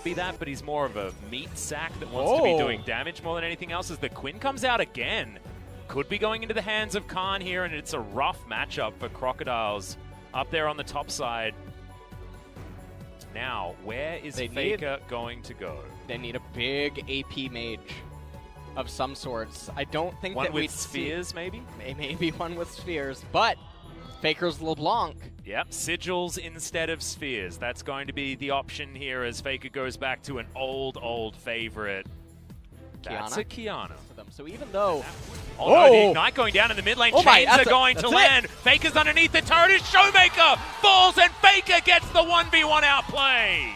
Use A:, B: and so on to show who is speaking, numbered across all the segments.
A: be that, but he's more of a meat sack that wants to be doing damage more than anything else. As the Quinn comes out again, could be going into the hands of Khan here, and it's a rough matchup for Crocodiles up there on the top side. Now, where is Faker going to go?
B: They need a big AP mage of some sorts. I don't think
A: one
B: that
A: with spheres, maybe?
B: Maybe one with spheres, but Faker's LeBlanc.
A: Yep, sigils instead of spheres. That's going to be the option here as Faker goes back to an old favorite. That's a Kiana.
B: So even though...
A: no, the Ignite going down in the mid lane. Chains are going to land. Faker's underneath the turret. His Showmaker falls, and Faker gets the 1v1 outplay.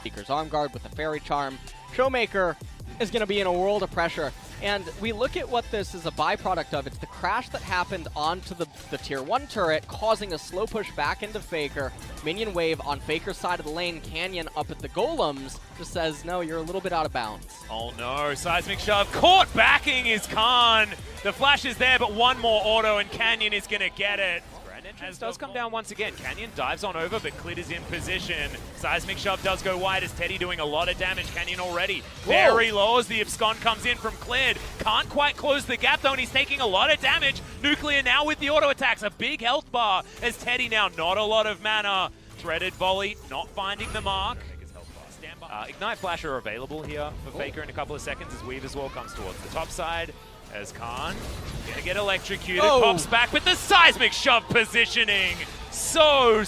B: Faker's arm guard with the Fairy Charm. Showmaker is going to be in a world of pressure. And we look at what this is a byproduct of. It's the crash that happened onto the tier 1 turret, causing a slow push back into Faker. Minion wave on Faker's side of the lane. Canyon up at the golems just says, no, you're a little bit out of bounds.
A: Oh no, seismic shove. Caught backing is Khan. The flash is there, but one more auto, and Canyon is going to get it. As does come down once again. Canyon dives on over, but Clid is in position. Seismic shove does go wide as Teddy doing a lot of damage. Canyon already very low as the abscond comes in from Clid. Can't quite close the gap though, and he's taking a lot of damage. Nuclear now with the auto attacks. A big health bar as Teddy now not a lot of mana. Threaded volley, not finding the mark. Ignite Flash are available here for Faker in a couple of seconds as Weave as well comes towards the top side. As Khan gonna get electrocuted, pops back with the seismic shove positioning. So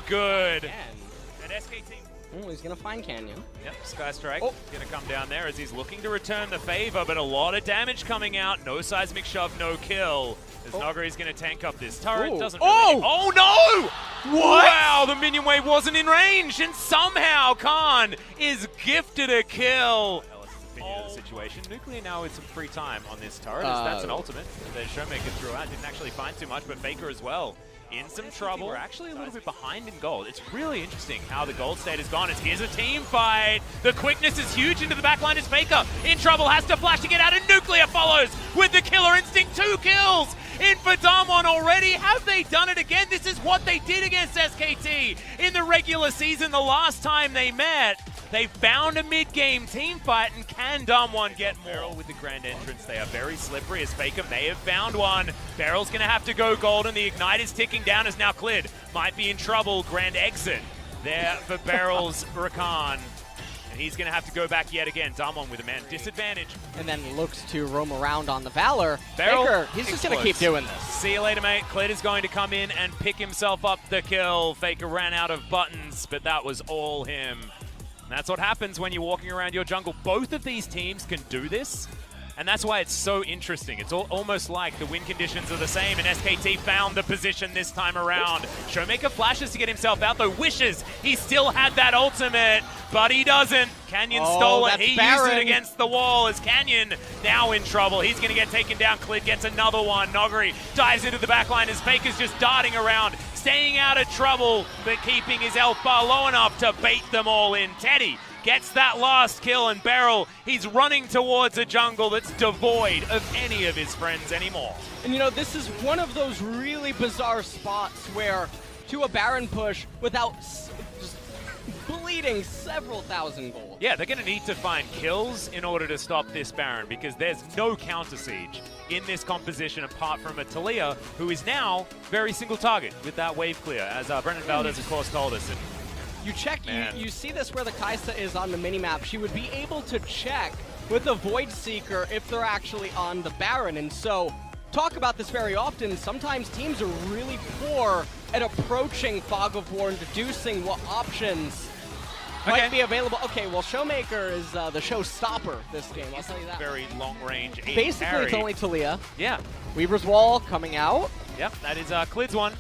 A: good. And SKT.
B: He's gonna find Canyon.
A: Yep, Sky Strike gonna come down there as he's looking to return the favor, but a lot of damage coming out. No seismic shove, no kill. As Nogari's gonna tank up this turret. Doesn't really oh no! What? Wow, the minion wave wasn't in range, and somehow Khan is gifted a kill. Of the situation. Nuclear now with some free time on this turret. That's an ultimate that Showmaker threw out. Didn't actually find too much, but Faker as well in some trouble. We're actually a little bit behind in gold. It's really interesting how the gold state has gone. As here's a team fight. The quickness is huge into the backline as Faker in trouble, has to flash to get out, and Nuclear follows with the killer instinct. 2 kills in for Damwon already. Have they done it again? This is what they did against SKT in the regular season the last time they met. They found a mid-game team fight, and can Damwon get more? Beryl with the grand entrance. They are very slippery as Faker may have found one. Beryl's going to have to go golden. The Ignite is ticking down as now Clid might be in trouble. Grand exit there for Beryl's Rakan. And he's going to have to go back yet again. Damwon with a man disadvantage.
B: And then looks to roam around on the Valor.
A: Beryl,
B: Faker, he's just going to keep doing this.
A: See you later, mate. Clid is going to come in and pick himself up the kill. Faker ran out of buttons, but that was all him. And that's what happens when you're walking around your jungle. Both of these teams can do this, and that's why it's so interesting. It's almost like the win conditions are the same, and SKT found the position this time around. Showmaker flashes to get himself out, though wishes he still had that ultimate, but he doesn't. Canyon stole it. He used it against the wall as Canyon now in trouble. He's going to get taken down. Clid gets another one. Nogari dives into the backline as Faker's just darting around, staying out of trouble, but keeping his health bar low enough to bait them all in. Teddy gets that last kill, and Beryl, he's running towards a jungle that's devoid of any of his friends anymore.
B: And you know, this is one of those really bizarre spots where to a Baron push without just bleeding several thousand gold.
A: Yeah, they're going to need to find kills in order to stop this Baron, because there's no counter siege in this composition apart from a Talia, who is now very single target with that wave clear, as Brendan Valdez, of course, told us. And
B: you check, you see this where the Kai'Sa is on the minimap. She would be able to check with a Void Seeker if they're actually on the Baron. And so, talk about this very often, sometimes teams are really poor at approaching Fog of War and deducing what options might be available. Okay, well, Showmaker is the showstopper this game, I'll tell you that.
A: Very long range.
B: Basically, it's only Talia.
A: Yeah.
B: Weaver's Wall coming out.
A: Yep, that is Clid's one.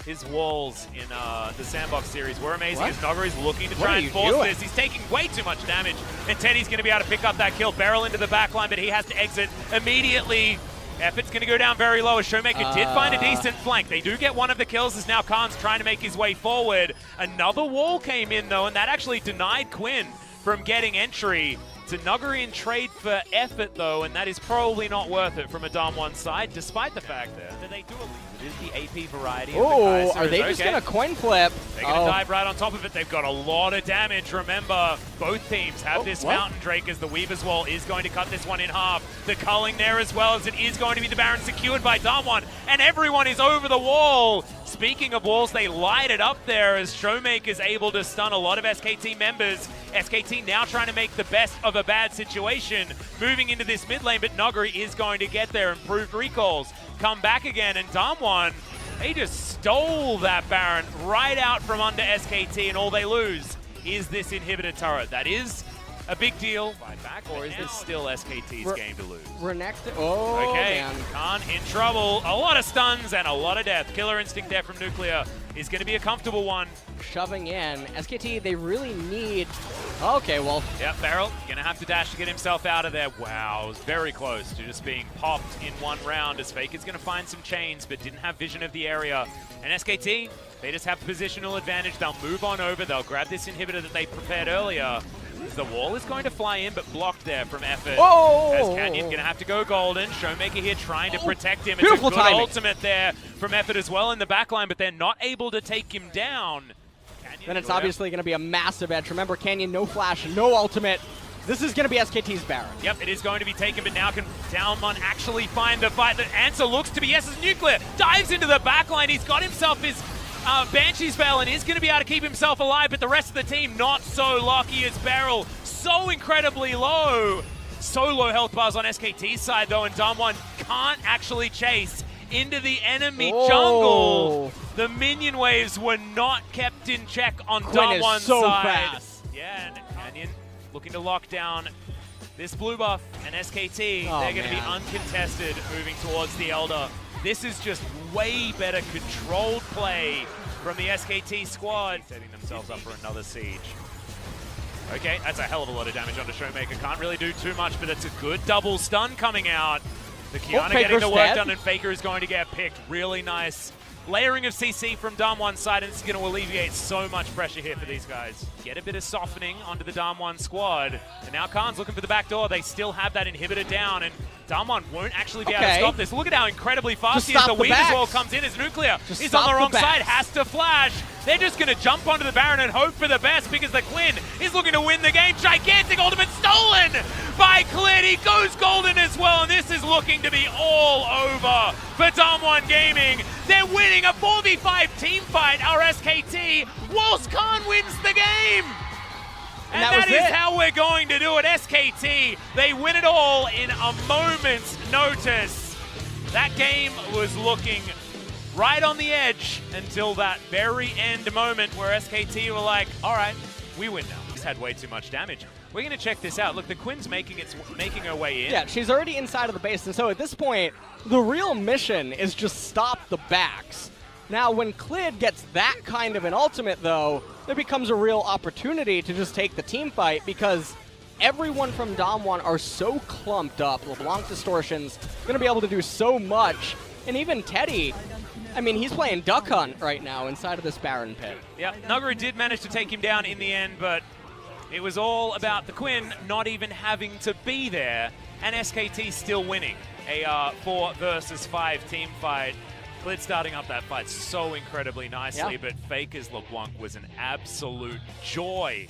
A: His walls in the Sandbox series were amazing as Nogari's looking to try and force this. He's taking way too much damage, and Teddy's going to be able to pick up that kill. Beryl into the backline, but he has to exit immediately. Effort's going to go down very low as Showmaker did find a decent flank. They do get one of the kills as now Khan's trying to make his way forward. Another wall came in, though, and that actually denied Quinn from getting entry. to Nuguri in trade for effort, though, and that is probably not worth it from a Dam1 side, despite the fact that they do it is the AP variety of the Kai'Sa.
B: Are they just going to coin flip?
A: They're going to dive right on top of it. They've got a lot of damage. Remember, both teams have this Mountain Drake as the Weaver's Wall is going to cut this one in half. The culling there as well, as it is going to be the Baron secured by Dam1, and everyone is over the wall. Speaking of walls, they light it up there as Showmaker is able to stun a lot of SKT members. SKT now trying to make the best of a bad situation, moving into this mid lane, but Nuguri is going to get there. Improved recalls come back again, and Dam1, they just stole that Baron right out from under SKT, and all they lose is this inhibitor turret. That is a big deal. Fight back, or is this still SKT's game to lose? Okay, Khan in trouble. A lot of stuns and a lot of death. Killer Instinct there from Nuclear is going to be a comfortable one.
B: Shoving in. SKT, they really need... Okay, well...
A: Yep, Beryl going to have to dash to get himself out of there. Wow, it was very close to just being popped in one round, as Faker's going to find some chains, but didn't have vision of the area. And SKT, they just have positional advantage. They'll move on over. They'll grab this inhibitor that they prepared earlier. The wall is going to fly in, but blocked there from effort. As Canyon going to have to go golden. Showmaker here trying to protect him. It's a good ultimate there from effort as well in the backline, but they're not able to take him down.
B: Then it's obviously going to be a massive edge. Remember, Canyon, no flash, no ultimate. This is going to be SKT's Baron.
A: Yep, it is going to be taken, but now can Dam1 actually find the fight? The answer looks to be yes, as Nuclear dives into the backline. He's got himself his Banshee's Veil and is going to be able to keep himself alive, but the rest of the team not so lucky as Beryl. So incredibly low. So low health bars on SKT's side, though, and Dam1 can't actually chase into the enemy jungle. The minion waves were not kept in check on Dam1's side.
B: Fast.
A: Yeah, and Canyon looking to lock down this blue buff, and SKT, they're going to be uncontested moving towards the Elder. This is just way better controlled play from the SKT squad, setting themselves up for another siege. Okay, that's a hell of a lot of damage onto Showmaker. Can't really do too much, but it's a good double stun coming out. The Kiana getting the work done, and Faker is going to get picked. Really nice layering of CC from Dam1's side, and it's going to alleviate so much pressure here for these guys. Get a bit of softening onto the Dam1 squad, and now Khan's looking for the back door. They still have that inhibitor down, and Dam1 won't actually be able to stop this. Look at how incredibly fast he is. The Weaver's Wall comes in as Nuclear is on the wrong side, has to flash. They're just going to jump onto the Baron and hope for the best, because the Clin is looking to win the game. Gigantic ultimate stolen by Clin. He goes golden as well, and this is looking to be all over for Dam1 Gaming. They're winning a 4v5 team fight, our SKT, whilst Khan wins the game. And that is how we're going to do it. SKT, they win it all in a moment's notice. That game was looking right on the edge until that very end moment where SKT were like, all right, we win now. He's had way too much damage. We're going to check this out. Look, the Quinn's making her way in.
B: Yeah, she's already inside of the base, and so at this point, the real mission is just stop the backs. Now, when Clid gets that kind of an ultimate, though, there becomes a real opportunity to just take the team fight, because everyone from Dam1 are so clumped up. LeBlanc Distortion's going to be able to do so much, and even Teddy, I mean, he's playing Duck Hunt right now inside of this Baron pit.
A: Yeah, Nuguri did manage to take him down in the end, but it was all about the Quinn not even having to be there, and SKT still winning a 4 versus 5 team fight. Clid starting up that fight so incredibly nicely, but Faker's LeBlanc was an absolute joy.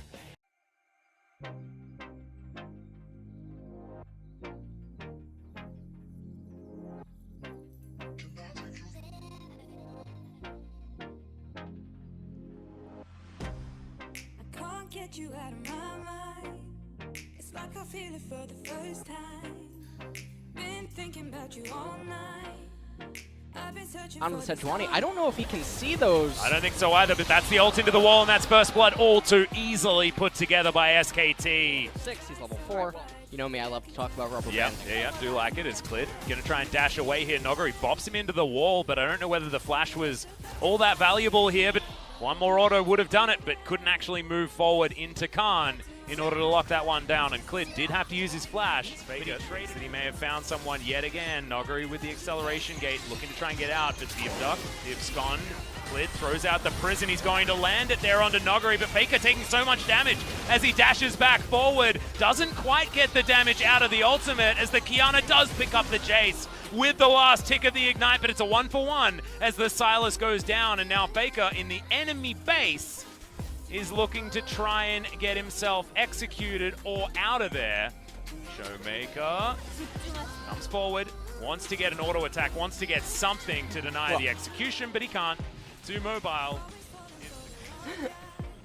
C: Get you out of my mind. It's like I feel it for the first time. Been thinking about you all night. I've been searching
B: on the Sejuani. I don't know if he can see those.
A: I don't think so either, but that's the ult into the wall, and that's First Blood all too easily put together by SKT.
B: 6, he's level 4. You know me, I love to talk about rubber
A: band. Yeah, do like it. It's Clid gonna try and dash away here. Nuguri bops him into the wall, but I don't know whether the flash was all that valuable here, but one more auto would have done it, but couldn't actually move forward into Khan in order to lock that one down. And Clid did have to use his flash, but he may have found someone yet again. Nuguri with the acceleration gate, looking to try and get out, but the abduct, the abscond. Clid throws out the prison. He's going to land it there onto Nuguri, but Faker taking so much damage as he dashes back forward. Doesn't quite get the damage out of the ultimate as the Kiana does pick up the chase with the last tick of the Ignite, but it's a 1-for-1 as the Sylas goes down, and now Faker in the enemy base is looking to try and get himself executed or out of there. Showmaker comes forward, wants to get an auto attack, wants to get something to deny the execution, but he can't. Too mobile.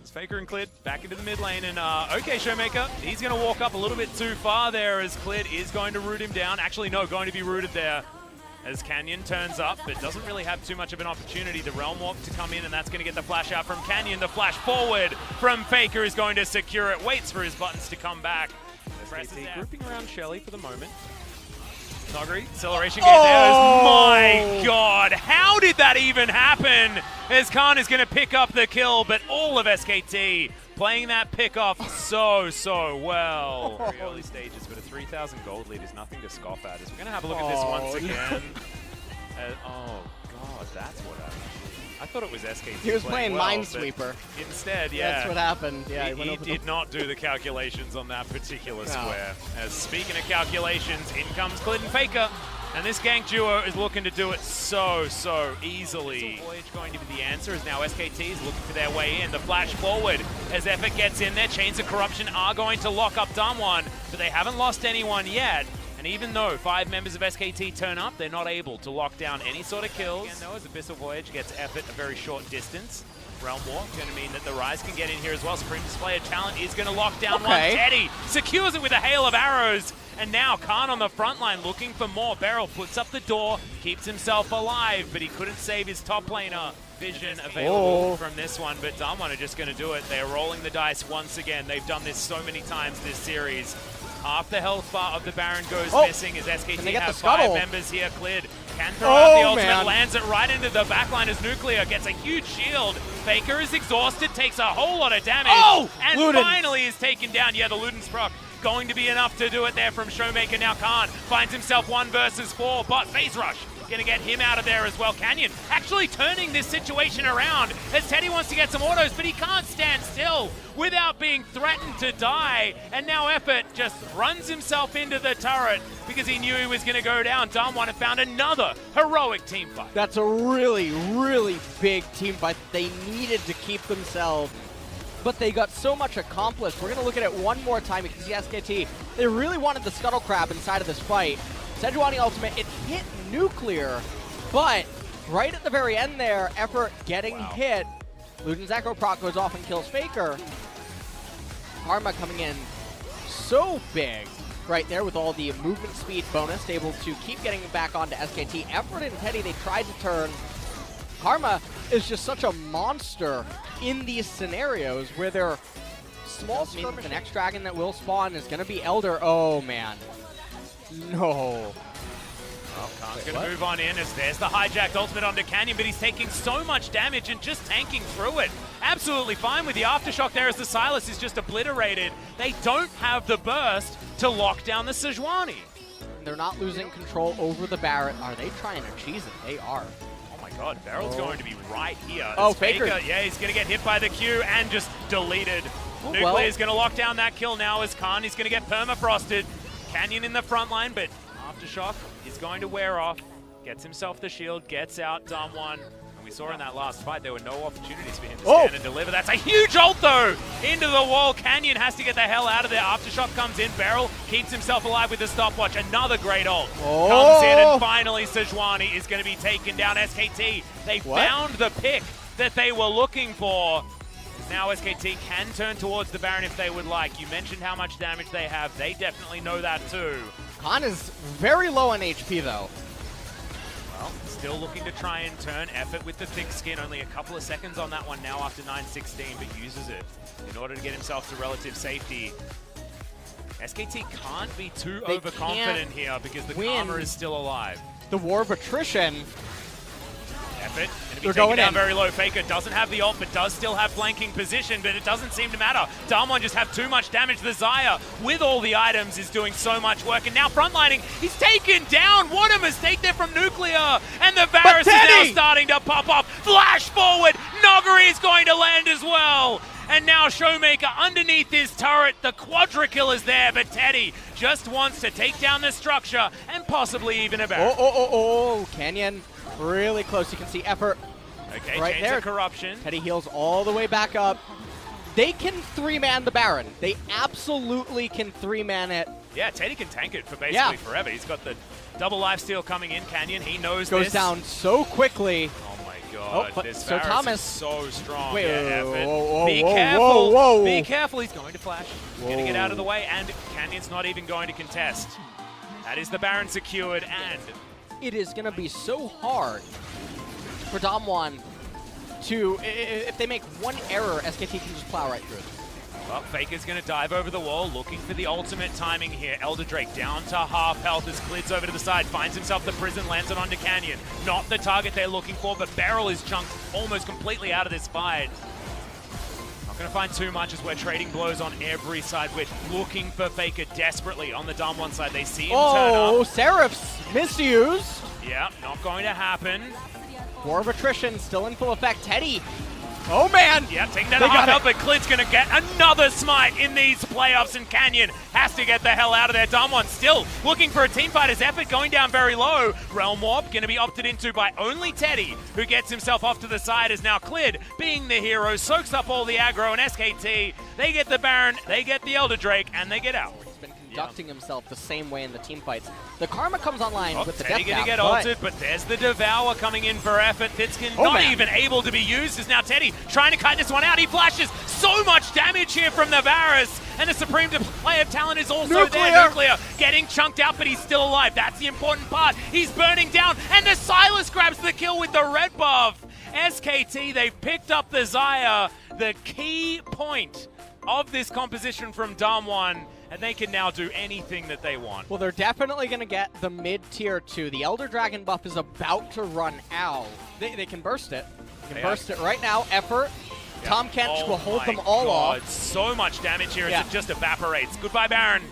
A: It's Faker and Clid back into the mid lane, and okay, Showmaker, he's going to walk up a little bit too far there as Clid is going to root him down. Actually, no, going to be rooted there as Canyon turns up, but doesn't really have too much of an opportunity. The Realm Walk to come in, and that's going to get the flash out from Canyon. The flash forward from Faker is going to secure it, waits for his buttons to come back. SKT grouping around Shelly for the moment. Nogri, acceleration gets out. My God, how did that even happen? As Khan is going to pick up the kill, but all of SKT playing that pick off so well. Very early stages, but a 3,000 gold lead is nothing to scoff at. As we're going to have a look at this once again. Oh God, that's what happened. I thought it was SKT.
B: He was playing
A: well,
B: Minesweeper.
A: Instead, yeah.
B: That's what happened. Yeah,
A: he did not do the calculations on that particular square. As speaking of calculations, in comes Clid and Faker. And this gank duo is looking to do it so easily. Voyage going to be the answer as now SKT is looking for their way in. The flash forward as Effort gets in there. Chains of Corruption are going to lock up Damwon, but they haven't lost anyone yet. And even though 5 members of SKT turn up, they're not able to lock down any sort of kills. Again, though, as Abyssal Voyage gets Effort a very short distance. Realm Walk going to mean that the Rise can get in here as well. Supreme Displayer Talent is going to lock down one. Teddy secures it with a hail of arrows. And now Khan on the front line looking for more. Beryl puts up the door, keeps himself alive, but he couldn't save his top laner. Vision available from this one, but Damwon are just going to do it. They're rolling the dice once again. They've done this so many times this series. Half the health bar of the Baron goes missing as SKT have 5 members here. Clid can throw out the ultimate, lands it right into the backline as Nuclear gets a huge shield. Faker is exhausted, takes a whole lot of damage, and finally is taken down. Yeah, the Luden's proc going to be enough to do it there from Showmaker. Now Khan finds himself 1 versus 4, but Phase Rush going to get him out of there as well. Canyon actually turning this situation around as Teddy wants to get some autos, but he can't stand still without being threatened to die. And now Effort just runs himself into the turret because he knew he was going to go down. Damwon have found another heroic team fight.
B: That's a really big team fight. They needed to keep themselves, but they got so much accomplished. We're going to look at it one more time because the SKT, they really wanted the Scuttle Crab inside of this fight. Sejuani ultimate, it hit Nuclear, but right at the very end there, Effort getting hit. Luden's Echo proc goes off and kills Faker. Karma coming in so big right there with all the movement speed bonus, able to keep getting back onto SKT. Effort and Teddy, they tried to turn. Karma is just such a monster in these scenarios where they're small skirmish. The next dragon that will spawn is going to be Elder. Oh, man. No.
A: Well, Khan's going to move on in as there's the hijacked ultimate onto Canyon, but he's taking so much damage and just tanking through it. Absolutely fine with the aftershock there as the Sylas is just obliterated. They don't have the burst to lock down the Sejuani.
B: They're not losing control over the Barret. Are they trying to cheese it? They are.
A: Oh my God, Beryl's going to be right here.
B: Faker.
A: Yeah, he's going to get hit by the Q and just deleted. Nuclear is going to lock down that kill now as Khan. He's going to get permafrosted. Canyon in the front line, but Aftershock is going to wear off. Gets himself the shield, gets out Damwon. And we saw in that last fight, there were no opportunities for him to stand and deliver. That's a huge ult, though! Into the wall. Canyon has to get the hell out of there. Aftershock comes in. Beryl keeps himself alive with the stopwatch. Another great ult. Comes in, and finally Sejuani is going to be taken down. SKT, they found the pick that they were looking for. Now SKT can turn towards the Baron if they would like. You mentioned how much damage they have. They definitely know that too.
B: Khan is very low on HP though.
A: Well, still looking to try and turn. Effort with the thick skin. Only a couple of seconds on that one now after 9:16, but uses it in order to get himself to relative safety. SKT can't be too overconfident here because the Karma is still alive.
B: The war of attrition.
A: Effort going to be taken down very low. Faker doesn't have the ult, but does still have flanking position, but it doesn't seem to matter. Damwon just have too much damage. The Xayah, with all the items, is doing so much work, and now frontlining, he's taken down. What a mistake there from Nuclear, and the Varus is now starting to pop off. Flash forward, Nogari is going to land as well. And now now Showmaker underneath his turret. The quadra kill is there, but Teddy just wants to take down the structure and possibly even a Baron.
B: Canyon really close. You can see effort
A: Okay,
B: right there.
A: Corruption.
B: Teddy heals all the way back up. They can 3-man the Baron. They absolutely can 3-man it.
A: Yeah, Teddy can tank it for basically forever. He's got the double lifesteal coming in. Canyon, he knows
B: Goes
A: this.
B: down so quickly.
A: Oh my god, this
B: so
A: Varus
B: Thomas
A: is so strong.
B: Wait,
A: Be careful. Be careful. He's going to flash. He's going to get out of the way, and Canyon's not even going to contest. That is the Baron secured, and
B: it is going to be so hard for Damwon to, if they make one error, SKT can just plow right through.
A: Well, Faker's going to dive over the wall, looking for the ultimate timing here. Elder Drake down to half health as Clid's over to the side, finds himself the prison, lands it onto Canyon. Not the target they're looking for, but Beryl is chunked almost completely out of this fight. Not going to find too much as we're trading blows on every side. We're looking for Faker desperately on the Damwon side. They see him turn up.
B: Oh, Seraph's misused.
A: Yeah, not going to happen.
B: War of attrition still in full effect. Teddy. Oh man!
A: Yeah, taking that half out, but Clid's going to get another smite in these playoffs, and Canyon has to get the hell out of there. Damwon still looking for a teamfight as effort going down very low. Realm Warp going to be opted into by only Teddy, who gets himself off to the side as now Clid, being the hero, soaks up all the aggro, and SKT, they get the Baron, they get the Elder Drake, and they get out.
B: Conducting himself the same way in the team fights. The Karma comes online with the
A: Teddy
B: death
A: gonna get ulted, but there's the Devour coming in for effort. Thitskin not even able to be used as now Teddy trying to kite this one out. He flashes so much damage here from the Varus, and the Supreme Display of Talent is also there. Nuclear getting chunked out, but he's still alive. That's the important part. He's burning down, and the Silas grabs the kill with the red buff. SKT, they've picked up the Xayah, the key point of this composition from Damwon, and they can now do anything that they want.
B: Well, they're definitely going to get the mid-tier 2. The Elder Dragon buff is about to run out. They can burst it. They can burst it right now. Effort. Yep. Tom Kench will hold them all off.
A: So much damage here as it just evaporates. Goodbye, Baron.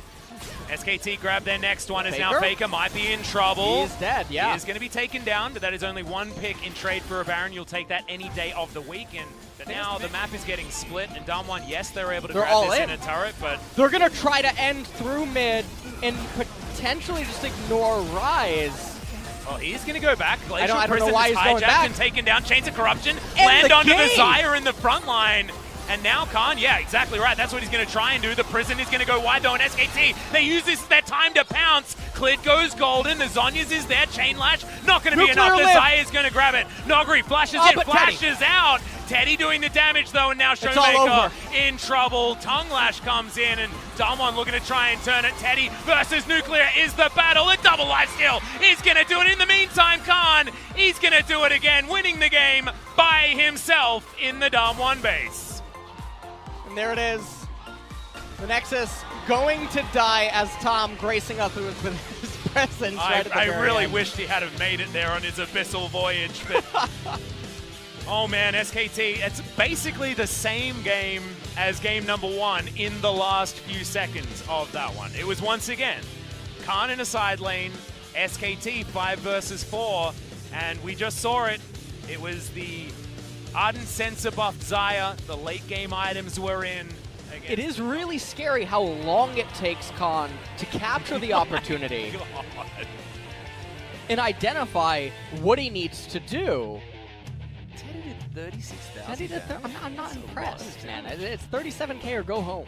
A: SKT grab their next one as now Faker might be in trouble.
B: He's dead, yeah.
A: He is going to be taken down, but that is only one pick in trade for a Baron. You'll take that any day of the week. And now the map is getting split, and Damwon, yes, they're able to grab this in a turret, but
B: they're going to try to end through mid and potentially just ignore Rise.
A: Well, he's going to go back.
B: I don't know why he's going back.
A: And taken down. Chains of Corruption. Land onto the Xayah in the front line. And now Khan, yeah, exactly right. That's what he's going to try and do. The prison is going to go wide though, and SKT, they use this as their time to pounce. Clid goes golden. The Zhonya's is there. Chain Lash, not going to be enough. The Xayah is going to grab it. Nogri flashes in, flashes out. Teddy doing the damage though, and now Showmaker in trouble. Tongue Lash comes in, and Damwon looking to try and turn it. Teddy versus Nuclear is the battle. A double lifesteal is going to do it. In the meantime, Khan, he's going to do it again, winning the game by himself in the Damwon base.
B: And there it is. The Nexus going to die as Tom gracing us with his presence right at the very
A: really
B: end.
A: wished he had have made it there on his abyssal voyage, but oh man, SKT, it's basically the same game as game number 1 in the last few seconds of that one. It was once again Khan in a side lane, SKT 5 versus 4, and we just saw it. It was the Ardent Sensor buff Xayah, the late game items were in.
B: It is really scary how long it takes Khan to capture the opportunity and identify what he needs to do.
A: Teddy did 36,000.
B: I'm not impressed, man. It's 37K or go home.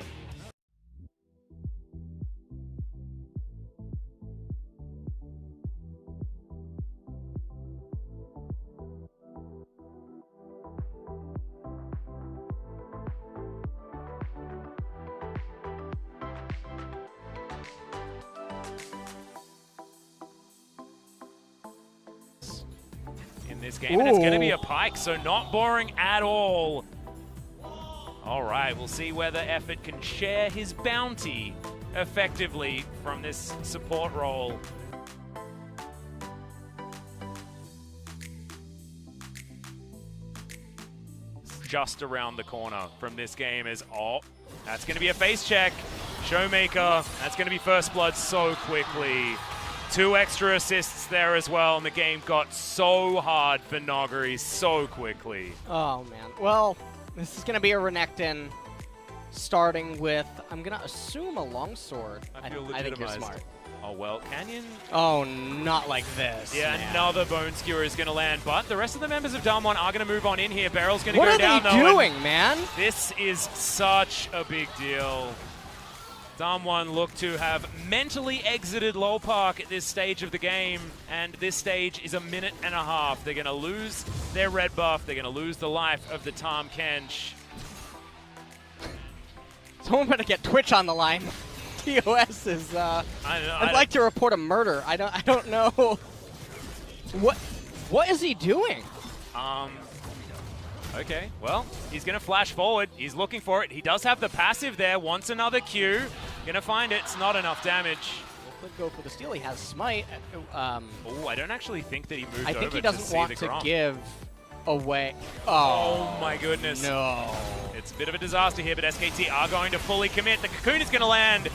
A: In this game, and it's going to be a Pyke, so not boring at all. All right, we'll see whether Effort can share his bounty effectively from this support role. Just around the corner from this game is, that's going to be a face check. Showmaker, that's going to be first blood so quickly. 2 extra assists there as well, and the game got so hard for Nogari so quickly.
B: Oh, man. Well, this is going to be a Renekton. starting with, I'm going to assume a longsword.
A: I feel
B: I think you're smart.
A: Oh, well, Canyon.
B: Oh, not like this.
A: Yeah,
B: man.
A: another Bone Skewer is going to land, but the rest of the members of Damwon are going to move on in here. Barrel's going to go down, though.
B: What are they doing, man?
A: This is such a big deal. Damwon look to have mentally exited Lowell Park at this stage of the game, and this stage is 1.5 minutes. They're going to lose their red buff. They're going to lose the life of the Tahm Kench.
B: Someone better get Twitch on the line. TOS is. I'd like to report a murder. I don't know. What is he doing?
A: Okay, well, he's going to flash forward. He's looking for it. He does have the passive there. Wants another Q. Going to find it. It's not enough damage.
B: Could go for the steal. He has smite.
A: Oh, I don't actually think that he moved over.
B: I think he doesn't want to give away.
A: Oh my goodness.
B: No.
A: It's a bit of a disaster here, but SKT are going to fully commit. The Cocoon is going to land.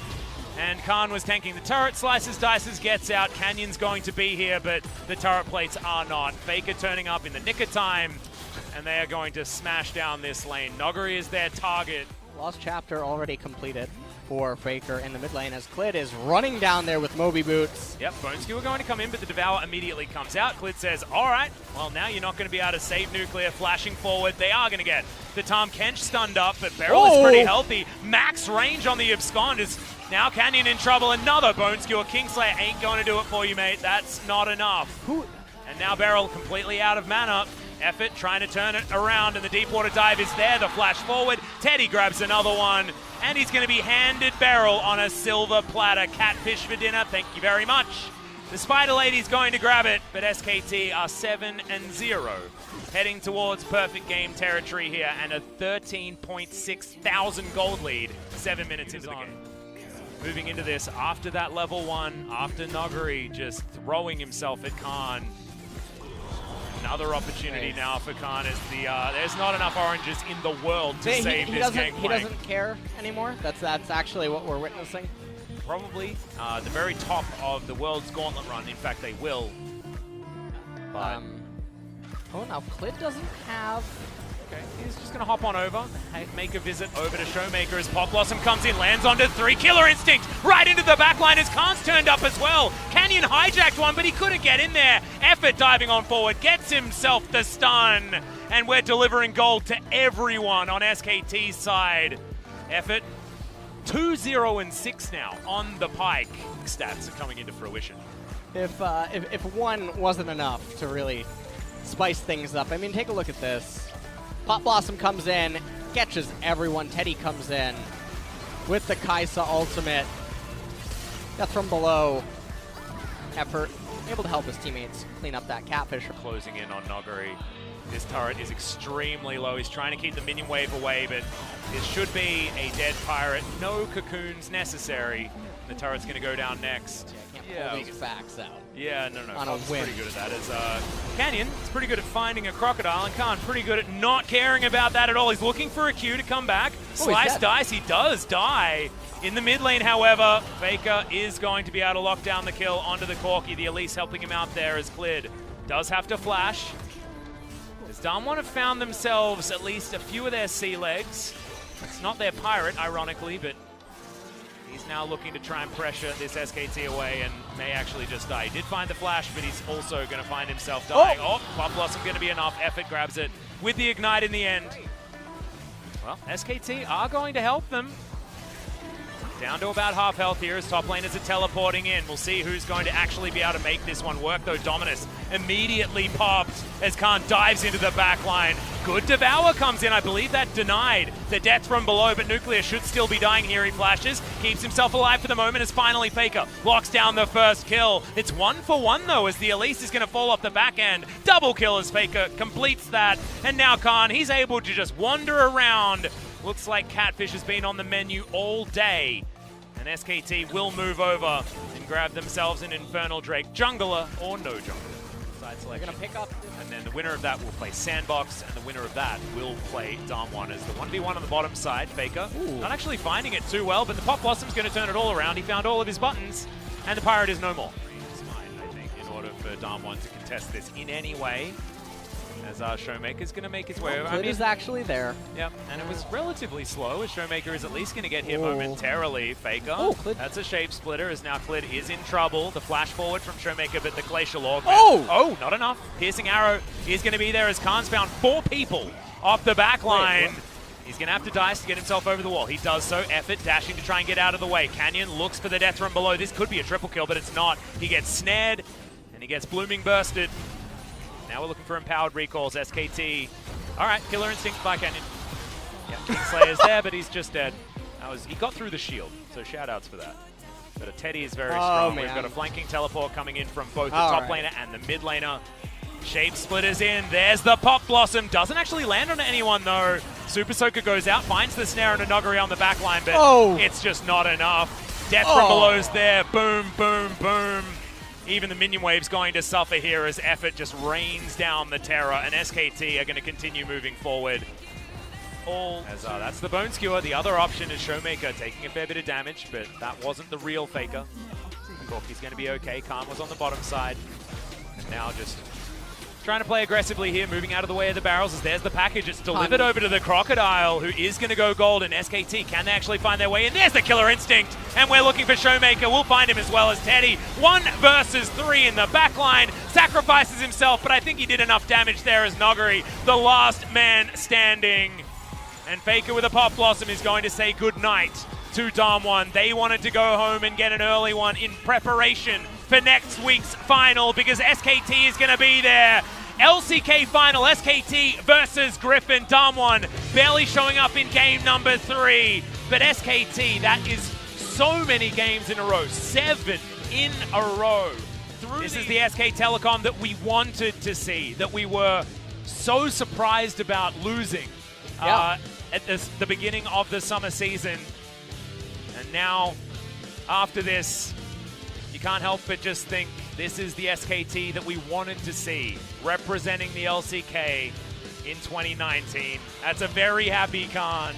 A: And Khan was tanking the turret, slices, dices, gets out. Canyon's going to be here, but the turret plates are not. Faker turning up in the nick of time, and they are going to smash down this lane. Noguri is their target.
B: Lost chapter already completed for Faker in the mid lane as Clid is running down there with Moby Boots.
A: Yep, Bone Skewer going to come in, but the Devour immediately comes out. Clid says, all right, well, now you're not going to be able to save Nuclear. Flashing forward, they are going to get the Tahm Kench stunned up, but Beryl is pretty healthy. Max range on the Abscond is now Canyon in trouble. Another Bone Skewer. Kingslayer ain't going to do it for you, mate. That's not enough. And now Beryl completely out of mana. Effort trying to turn it around, and the deep water dive is there. The flash forward. Teddy grabs another one, and he's going to be handed Beryl on a silver platter. Catfish for dinner, thank you very much. The Spider Lady's going to grab it, but SKT are 7-0. Heading towards perfect game territory here, and a 13.6 thousand gold lead 7 minutes into the game. Moving into this after that level 1, after Noguri just throwing himself at Khan. Another opportunity now for Khan as there's not enough oranges in the world to save this gangplank.
B: He doesn't care anymore? That's actually what we're witnessing?
A: Probably. The very top of the world's gauntlet run. In fact, they will. But
B: oh, now Clid doesn't have...
A: Okay, he's just going to hop on over, make a visit over to Showmaker as Pop Blossom comes in, lands onto 3. Killer Instinct right into the backline as Khan's turned up as well. Canyon hijacked one, but he couldn't get in there. Effort diving on forward, gets himself the stun. And we're delivering gold to everyone on SKT's side. Effort 2-0-6 now on the Pike. Stats are coming into fruition.
B: If one wasn't enough to really spice things up, I mean, take a look at this. Pop Blossom comes in, catches everyone. Teddy comes in with the Kaisa ultimate. Death from below. Effort able to help his teammates clean up that Catfish.
A: Closing in on Noguri. This turret is extremely low. He's trying to keep the minion wave away, but this should be a dead pirate. No cocoons necessary. The turret's going to go down next.
B: Yeah, can't pull these facts out.
A: Yeah, no.
B: On a win.
A: Pretty good at that. As Canyon is pretty good at finding a crocodile, and Khan pretty good at not caring about that at all. He's looking for a Q to come back. Slice dice, he does die. In the mid lane, however, Faker is going to be able to lock down the kill onto the Corki. The Elise helping him out there as Clid does have to flash. As Damwon have found themselves at least a few of their sea legs. It's not their pirate, ironically, but he's now looking to try and pressure this SKT away and may actually just die. He did find the flash, but he's also going to find himself dying. Oh, Pop Blossom going to be enough. Effort grabs it with the Ignite in the end. Well, SKT are going to help them. Down to about half health here as top laners are teleporting in. We'll see who's going to actually be able to make this one work, though. Dominus immediately popped as Khan dives into the back line. Good Devour comes in. I believe that denied the death from below, but Nuclear should still be dying here. He flashes, keeps himself alive for the moment as finally Faker locks down the first kill. It's 1-for-1, though, as the Elise is going to fall off the back end. Double kill as Faker completes that. And now Khan, he's able to just wander around. Looks like Catfish has been on the menu all day. And SKT will move over and grab themselves an Infernal Drake, jungler or no jungler. Side selection.
B: Gonna pick up.
A: And then the winner of that will play Sandbox, and the winner of that will play Damwon as the 1v1 on the bottom side. Faker not actually finding it too well, but the Pop Blossom's going to turn it all around. He found all of his buttons, and the Pirate is no more. I think in order for Damwon to contest this in any way. As Showmaker's going to make his way over.
B: Clid is actually there.
A: Yep, and it was relatively slow, as Showmaker is at least going to get hit momentarily. Faker, that's a shape splitter, as now Clid is in trouble. The flash forward from Showmaker, but the Glacial Augment. Oh, not enough. Piercing Arrow is going to be there, as Khan's found 4 people off the back line. He's going to have to dice to get himself over the wall. He does so. Effort dashing to try and get out of the way. Canyon looks for the death from below. This could be a triple kill, but it's not. He gets snared, and he gets Blooming Bursted. Now we're looking for empowered recalls. SKT. All right, Killer Instinct by Canyon. Yeah, Kingslayer's there, but he's just dead. He got through the shield, so shout-outs for that. But Teddy is very strong.
B: Man.
A: We've got a flanking teleport coming in from both the top laner and the mid laner. Shape Splitter's in. There's the Pop Blossom. Doesn't actually land on anyone, though. Super Soaker goes out, finds the snare and a Noguri on the back line, but it's just not enough. Death from below's there. Boom, boom, boom. Even the minion wave's going to suffer here as Effort just rains down the terror, and SKT are going to continue moving forward. That's the Bone Skewer. The other option is Showmaker taking a fair bit of damage, but that wasn't the real Faker. Corky's going to be okay. Khan was on the bottom side. And now just trying to play aggressively here, moving out of the way of the barrels as there's the package. It's delivered over to the Crocodile, who is going to go gold. And SKT, can they actually find their way in? There's the Killer Instinct, and we're looking for Showmaker. We'll find him as well as Teddy. 1 versus 3 in the backline. Sacrifices himself, but I think he did enough damage there as Noguri, the last man standing. And Faker with a Pop Blossom is going to say goodnight to Damwon. They wanted to go home and get an early one in preparation for next week's final, because SKT is going to be there. LCK final, SKT versus Griffin. Damwon barely showing up in game number 3, but SKT, that is so many games in a row, 7 in a row. This is the SK Telecom that we wanted to see, that we were so surprised about losing at the beginning of the summer season. And now, after this, you can't help but just think this is the SKT that we wanted to see, representing the LCK in 2019. That's a very happy Khan.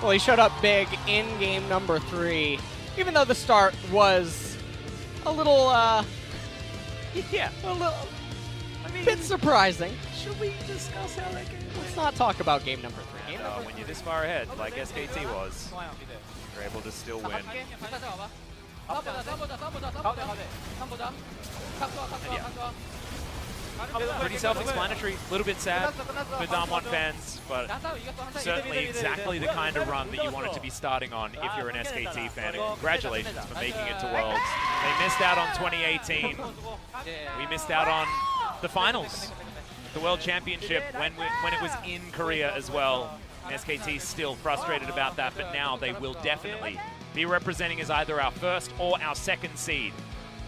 B: Well, he showed up big in game number 3, even though the start was a little, a bit surprising.
A: Should we discuss how that game went?
B: Let's not talk about game number 3.
A: When you're this far ahead, like SKT was, you're able to still win. Pretty self-explanatory, a little bit sad for Damwon fans, but certainly exactly the kind of run that you want it to be starting on if you're an SKT fan. And congratulations for making it to Worlds. They missed out on 2018. We missed out on the finals, the World Championship, when it was in Korea as well. SKT still frustrated about that, but now they will definitely be representing as either our first or our second seed,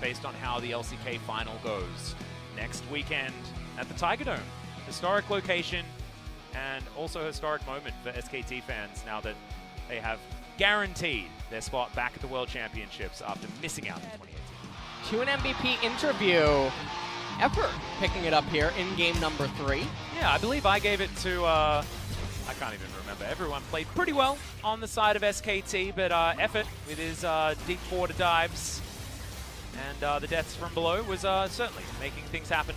A: based on how the LCK final goes next weekend at the Tiger Dome. Historic location and also historic moment for SKT fans now that they have guaranteed their spot back at the World Championships after missing out in 2018.
B: To an MVP interview, Effort picking it up here in game number 3.
A: Yeah, I believe I gave it to, I can't even remember. Everyone played pretty well on the side of SKT, but Effort with his deep water dives and the deaths from below was certainly making things happen.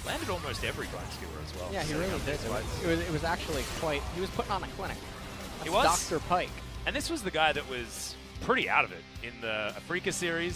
A: Landed almost every Bone Skewer as well.
B: Yeah, he really did. It was actually quite, he was putting on a clinic. That's
A: he was.
B: Dr. Pike.
A: And this was the guy that was pretty out of it in the Africa series.